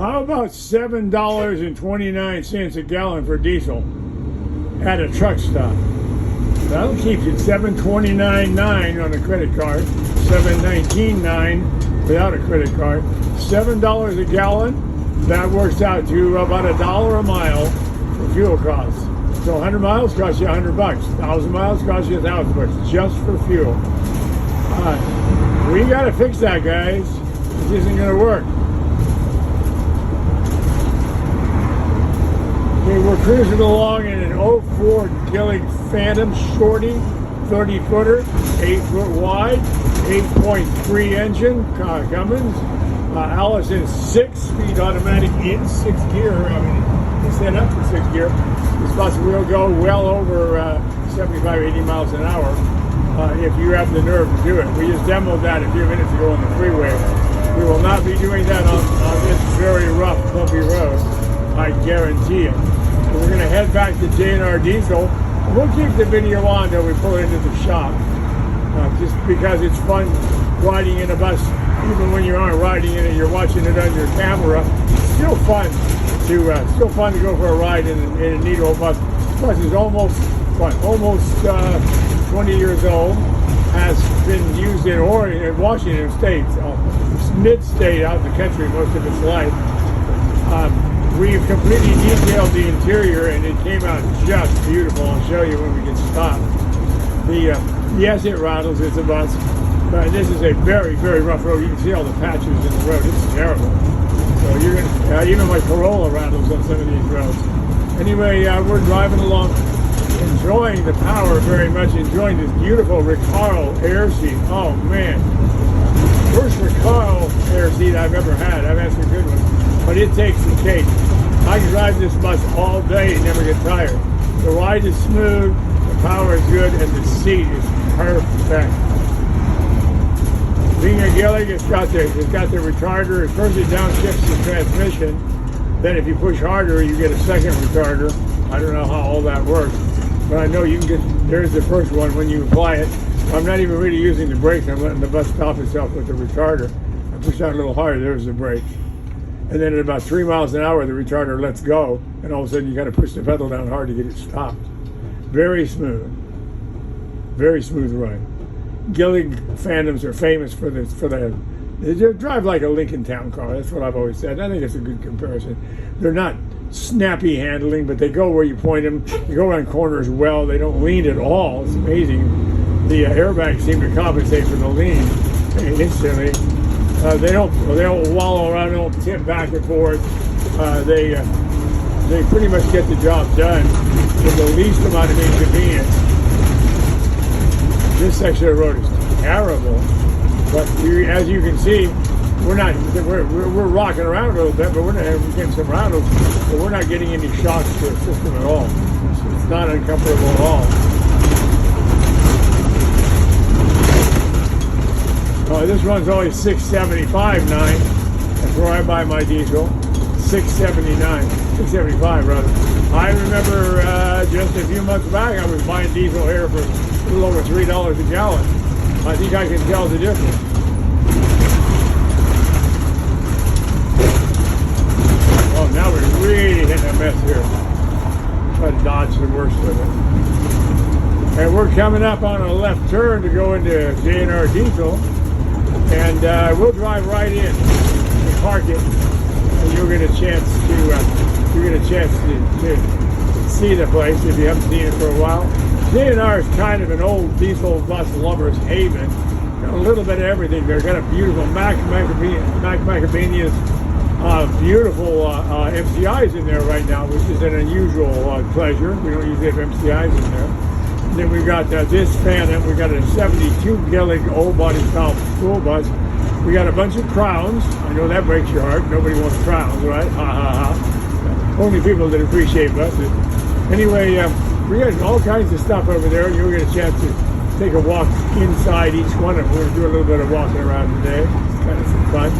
How about $7.29 a gallon for diesel at a truck stop? That'll keep you $7.29.9 on a credit card, $7.19.9 without a credit card, $7 a gallon. That works out to about $1 a mile for fuel costs. So 100 miles costs you $100. 1,000 miles costs you $1,000 just for fuel. We got to fix that, guys. This isn't going to work. Okay, we're cruising along in an 04 Gillig Phantom Shortie, 30-footer, 8-foot wide, 8.3 engine, Cummins. Allison 6-speed automatic in 6th gear. It's set up for 6th gear. This bus will go well over 75, 80 miles an hour if you have the nerve to do it. We just demoed that a few minutes ago on the freeway. We will not be doing that on this very rough, bumpy road. I guarantee it. So we're going to head back to J&R Diesel. We'll keep the video on until we pull it into the shop. Just because it's fun riding in a bus. Even when you aren't riding in it, you're watching it on your camera. It's still fun to go for a ride in a neat old bus. Plus, it's almost 20 years old. Has been used in Washington State, mid-state out in the country most of its life. We've completely detailed the interior, and it came out just beautiful. I'll show you when we get stopped. Yes, it rattles. It's a bus. But this is a very, very rough road. You can see all the patches in the road. It's terrible. So you're gonna even my Corolla rattles on some of these roads. Anyway, we're driving along, enjoying the power very much. Enjoying this beautiful Recaro air seat. Oh man, first Recaro air seat I've ever had. I've had some good ones, but it takes the cake. I can drive this bus all day and never get tired. The ride is smooth, the power is good, and the seat is perfect. Being a Gillig, it's got the retarder. First it downshifts the transmission. Then if you push harder, you get a second retarder. I don't know how all that works, but I know you can get, there's the first one when you apply it. I'm not even really using the brakes. I'm letting the bus stop itself with the retarder. I push down a little harder, there's the brake. And then at about 3 miles an hour, the retarder lets go, and all of a sudden you got to push the pedal down hard to get it stopped. Very smooth ride. Gillig Phantoms are famous for they drive like a Lincoln Town car. That's what I've always said. I think it's a good comparison. They're not snappy handling, but they go where you point them. They go around corners well. They don't lean at all. It's amazing. The airbags seem to compensate for the lean instantly. They don't wallow around. They don't tip back and forth. They pretty much get the job done with the least amount of inconvenience. This section of the road is terrible, but as you can see, we're rocking around a little bit, but we're getting some rattles, but we're not getting any shocks to the system at all. It's not uncomfortable at all. This one's only $6.75.9. That's where I buy my diesel. $6.75 rather. I remember just a few months back I was buying diesel here for a little over $3 a gallon. I think I can tell the difference. Oh, now we're really hitting a mess here. Try to dodge the worst of it. And we're coming up on a left turn to go into J&R Diesel, and we'll drive right in and park it, and you'll get a chance to see the place if you haven't seen it for a while. J&R is kind of an old diesel bus lover's haven. Got a little bit of everything. They've got a beautiful Mac Macadamia's beautiful MCIs in there right now, which is an unusual pleasure. We don't usually have MCIs in there. And then we've got this Phantom. We've got a 72 Gillig old body style school bus. We got a bunch of Crowns. I know that breaks your heart. Nobody wants Crowns, right? Ha ha ha. Only people that appreciate buses. Anyway, we got all kinds of stuff over there. You'll get a chance to take a walk inside each one of them. We're going to do a little bit of walking around today. It's kind of some fun.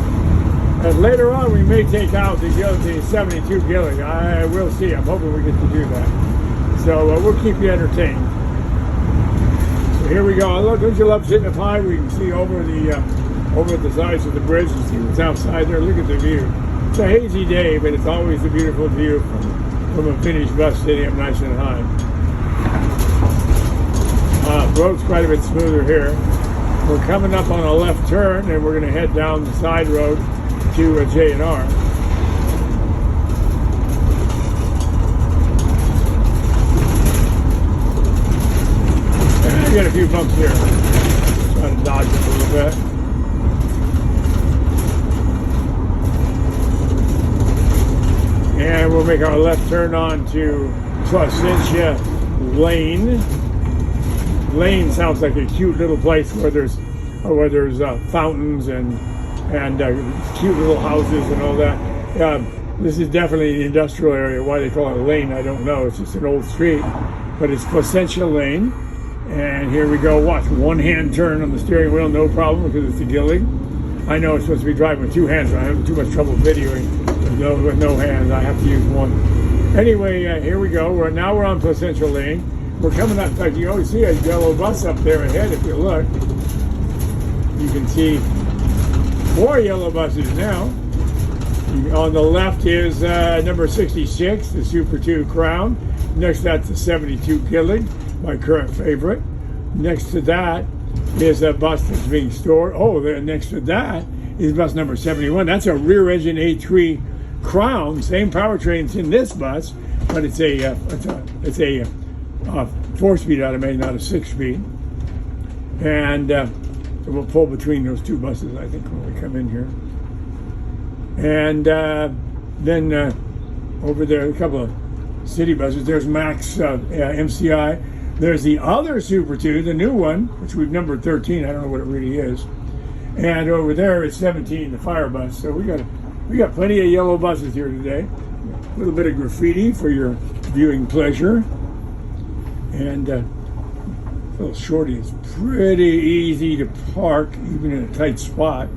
And later on, we may take out the 72 Gillig. I will see. I'm hoping we get to do that. So we'll keep you entertained. So here we go. Look, don't you love sitting up high? We can see over the sides of the bridge and see what's outside there. Look at the view. It's a hazy day, but it's always a beautiful view from a finished bus sitting up nice and high. Road's quite a bit smoother here. We're coming up on a left turn, and we're going to head down the side road to a J&R. We got a few bumps here. Trying to dodge it a little bit. And we'll make our left turn on to Placentia Lane. Lane sounds like a cute little place where there's fountains and cute little houses and all that. This is definitely the industrial area. Why they call it a lane, I don't know. It's just an old street, but it's Placentia Lane. And here we go. Watch, one-hand turn on the steering wheel, no problem, because it's a Gillig. I know it's supposed to be driving with two hands, but I'm having too much trouble videoing with no hands. I have to use one. Anyway, here we go. Now we're on Placentia Lane. We're coming up. In fact, you always see a yellow bus up there ahead. If you look, you can see 4 yellow buses now. On the left is number 66, the Super 2 Crown. Next, that's the 72 Gillig, my current favorite. Next to that is a bus that's being stored. Oh, next to that is bus number 71. That's a rear engine A3 Crown, same powertrains in this bus, but it's a 4-speed automatic, not a 6-speed. And so we'll pull between those two buses, I think, when we come in here. And then over there, a couple of city buses. There's Max MCI. There's the other Super 2, the new one, which we've numbered 13. I don't know what it really is. And over there is 17, the fire bus. So we got plenty of yellow buses here today. A little bit of graffiti for your viewing pleasure. And little Shortie is pretty easy to park, even in a tight spot,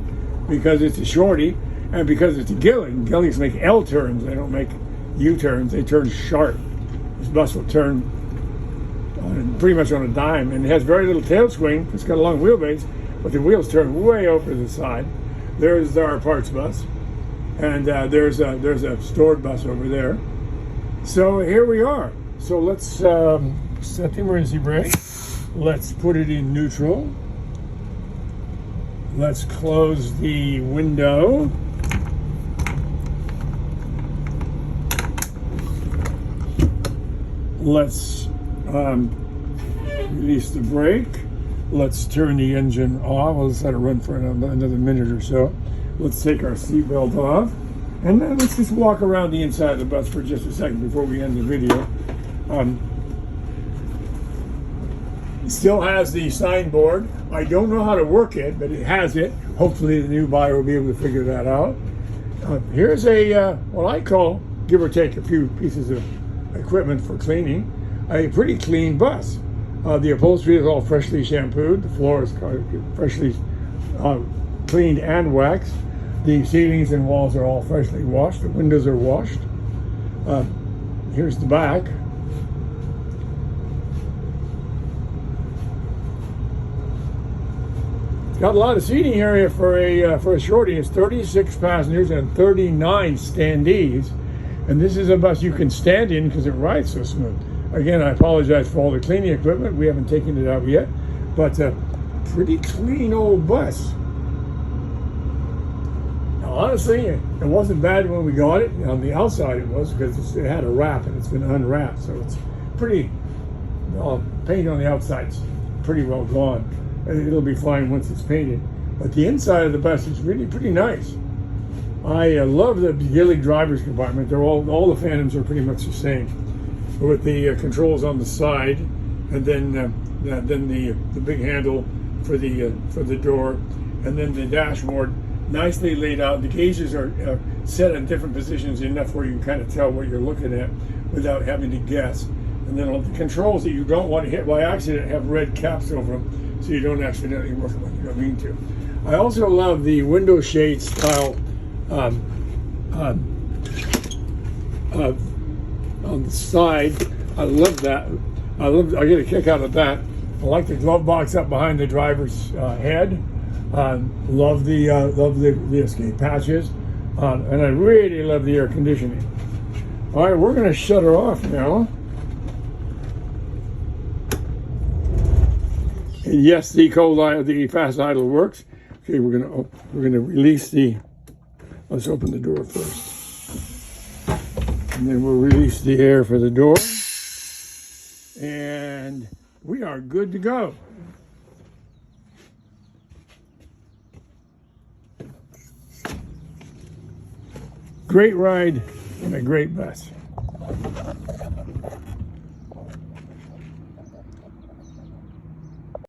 because it's a Shortie and because it's a Gillig. Gilligs make L turns. They don't make U turns. They turn sharp. This bus will turn pretty much on a dime, and it has very little tail swing. It's got a long wheelbase, but the wheels turn way over to the side. There's our parts bus, and there's a stored bus over there. So here we are. So let's set the emergency brake. Let's put it in neutral. Let's close the window. Let's release the brake. Let's turn the engine off. Let's let it run for another minute or so. Let's take our seatbelt off. And then let's just walk around the inside of the bus for just a second before we end the video. It still has the signboard. I don't know how to work it, but it has it. Hopefully the new buyer will be able to figure that out. Here's a, what I call, give or take a few pieces of equipment for cleaning, a pretty clean bus. The upholstery is all freshly shampooed. The floor is freshly cleaned and waxed. The ceilings and walls are all freshly washed. The windows are washed. Here's the back. It's got a lot of seating area for a Shortie. It's 36 passengers and 39 standees. And this is a bus you can stand in because it rides so smooth. Again, I apologize for all the cleaning equipment. We haven't taken it out yet, but a pretty clean old bus. Now, honestly, it wasn't bad when we got it. On the outside it was, because it had a wrap and it's been unwrapped. So it's pretty, paint on the outside's pretty well gone. It'll be fine once it's painted. But the inside of the bus is really pretty nice. I love the Gillig driver's compartment. They're all the Phantoms are pretty much the same, with the controls on the side, and then the big handle for the door, and then the dashboard nicely laid out. The gauges are set in different positions enough where you can kind of tell what you're looking at without having to guess. And then all the controls that you don't want to hit by accident have red caps over them, so you don't accidentally work when you don't mean to. I also love the window shade style on the side. I love that. I get a kick out of that. I like the glove box up behind the driver's head. Love the escape patches. on, and I really love the air conditioning. All right, we're going to shut her off now. And yes, the fast idle works. Okay, we're gonna release the. Let's open the door first, and then we'll release the air for the door, and we are good to go. Great ride and a great bus.